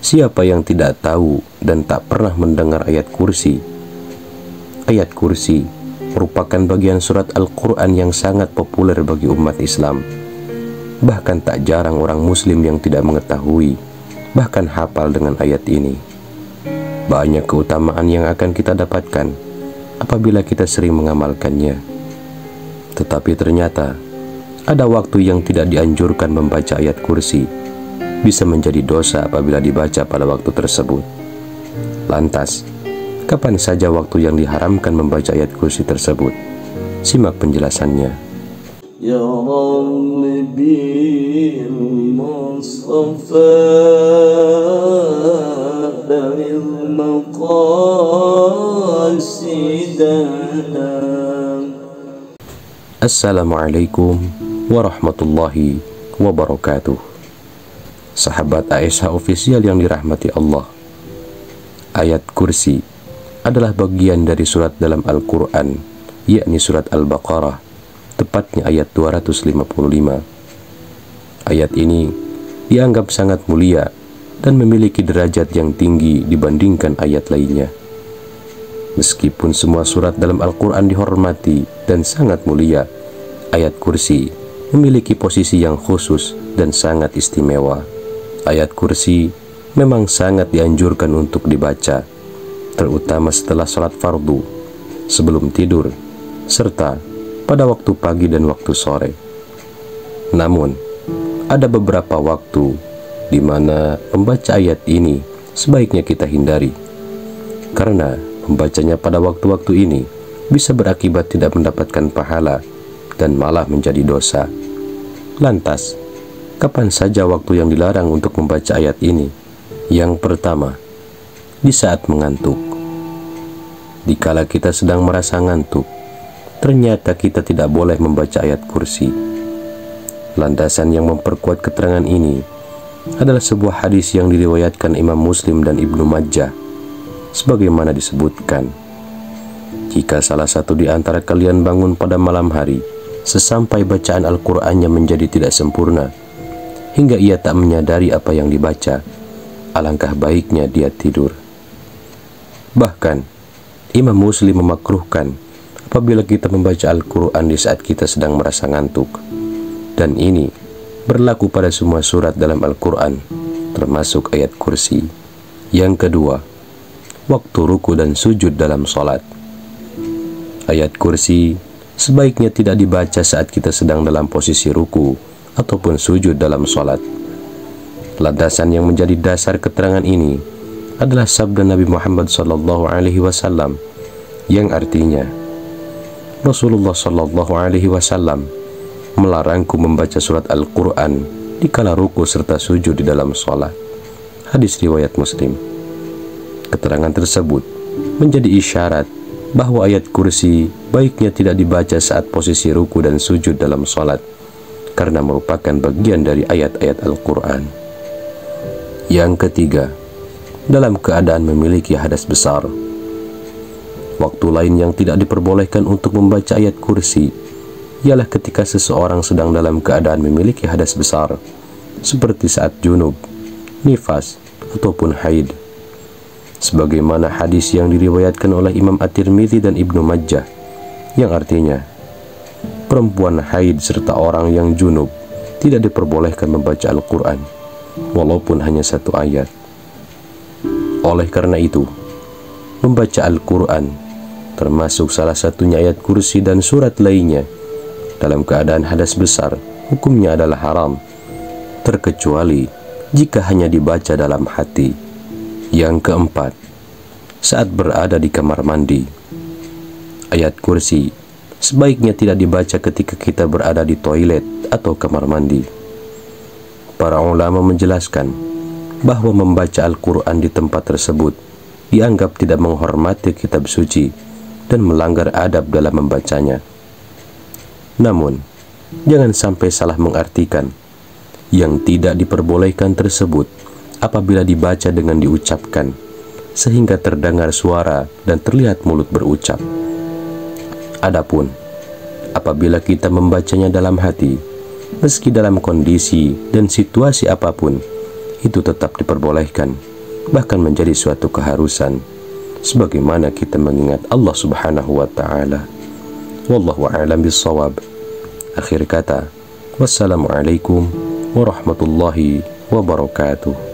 Siapa yang tidak tahu dan tak pernah mendengar ayat kursi? Ayat kursi merupakan bagian surat Al-Quran yang sangat populer bagi umat Islam. Bahkan tak jarang orang muslim yang tidak mengetahui, bahkan hafal dengan ayat ini. Banyak keutamaan yang akan kita dapatkan apabila kita sering mengamalkannya. Tetapi ternyata ada waktu yang tidak dianjurkan membaca ayat kursi. Bisa menjadi dosa apabila dibaca pada waktu tersebut. Lantas, kapan saja waktu yang diharamkan membaca ayat kursi tersebut? Simak penjelasannya. Ya Rabbi Mustafa dari maqasidana. Assalamualaikum warahmatullahi wabarakatuh. Sahabat ASH Official yang dirahmati Allah, ayat kursi adalah bagian dari surat dalam Al-Quran, yakni surat Al-Baqarah, tepatnya ayat 255. Ayat ini dianggap sangat mulia dan memiliki derajat yang tinggi dibandingkan ayat lainnya. Meskipun semua surat dalam Al-Quran dihormati dan sangat mulia, ayat kursi memiliki posisi yang khusus dan sangat istimewa. Ayat kursi memang sangat dianjurkan untuk dibaca, terutama setelah sholat fardu, sebelum tidur, serta pada waktu pagi dan waktu sore. Namun, ada beberapa waktu di mana membaca ayat ini sebaiknya kita hindari, karena membacanya pada waktu-waktu ini bisa berakibat tidak mendapatkan pahala dan malah menjadi dosa. Lantas, kapan saja waktu yang dilarang untuk membaca ayat ini? Yang pertama, di saat mengantuk. Dikala kita sedang merasa ngantuk, ternyata kita tidak boleh membaca ayat kursi. Landasan yang memperkuat keterangan ini adalah sebuah hadis yang diriwayatkan Imam Muslim dan Ibnu Majah, sebagaimana disebutkan, jika salah satu di antara kalian bangun pada malam hari, sesampai bacaan Al-Qur'annya menjadi tidak sempurna, hingga ia tak menyadari apa yang dibaca, alangkah baiknya dia tidur. Bahkan, Imam Muslim memakruhkan apabila kita membaca Al-Quran di saat kita sedang merasa ngantuk. Dan ini berlaku pada semua surat dalam Al-Quran, termasuk ayat kursi. Yang kedua, waktu ruku dan sujud dalam sholat. Ayat kursi sebaiknya tidak dibaca saat kita sedang dalam posisi ruku ataupun sujud dalam sholat. Landasan yang menjadi dasar keterangan ini adalah sabda Nabi Muhammad SAW yang artinya, Rasulullah SAW melarangku membaca surat Al-Quran di kala ruku serta sujud di dalam sholat. Hadis riwayat Muslim. Keterangan tersebut menjadi isyarat bahwa ayat kursi baiknya tidak dibaca saat posisi ruku dan sujud dalam sholat, karena merupakan bagian dari ayat-ayat Al-Quran. Yang ketiga, dalam keadaan memiliki hadas besar. Waktu lain yang tidak diperbolehkan untuk membaca ayat kursi ialah ketika seseorang sedang dalam keadaan memiliki hadas besar, seperti saat junub, nifas, ataupun haid. Sebagaimana hadis yang diriwayatkan oleh Imam At-Tirmidzi dan Ibnu Majah, yang artinya, perempuan haid serta orang yang junub tidak diperbolehkan membaca Al-Quran, walaupun hanya satu ayat. Oleh karena itu, membaca Al-Quran, termasuk salah satunya ayat kursi dan surat lainnya, dalam keadaan hadas besar, hukumnya adalah haram, terkecuali jika hanya dibaca dalam hati. Yang keempat, saat berada di kamar mandi. Ayat kursi sebaiknya tidak dibaca ketika kita berada di toilet atau kamar mandi. Para ulama menjelaskan bahwa membaca Al-Quran di tempat tersebut dianggap tidak menghormati kitab suci dan melanggar adab dalam membacanya. Namun, jangan sampai salah mengartikan yang tidak diperbolehkan tersebut apabila dibaca dengan diucapkan, sehingga terdengar suara dan terlihat mulut berucap. Adapun apabila kita membacanya dalam hati, meski dalam kondisi dan situasi apapun, itu tetap diperbolehkan bahkan menjadi suatu keharusan, sebagaimana kita mengingat Allah Subhanahu wa Ta'ala. Wallahu a'lam bissawab. Akhir kata, wassalamualaikum warahmatullahi wabarakatuh.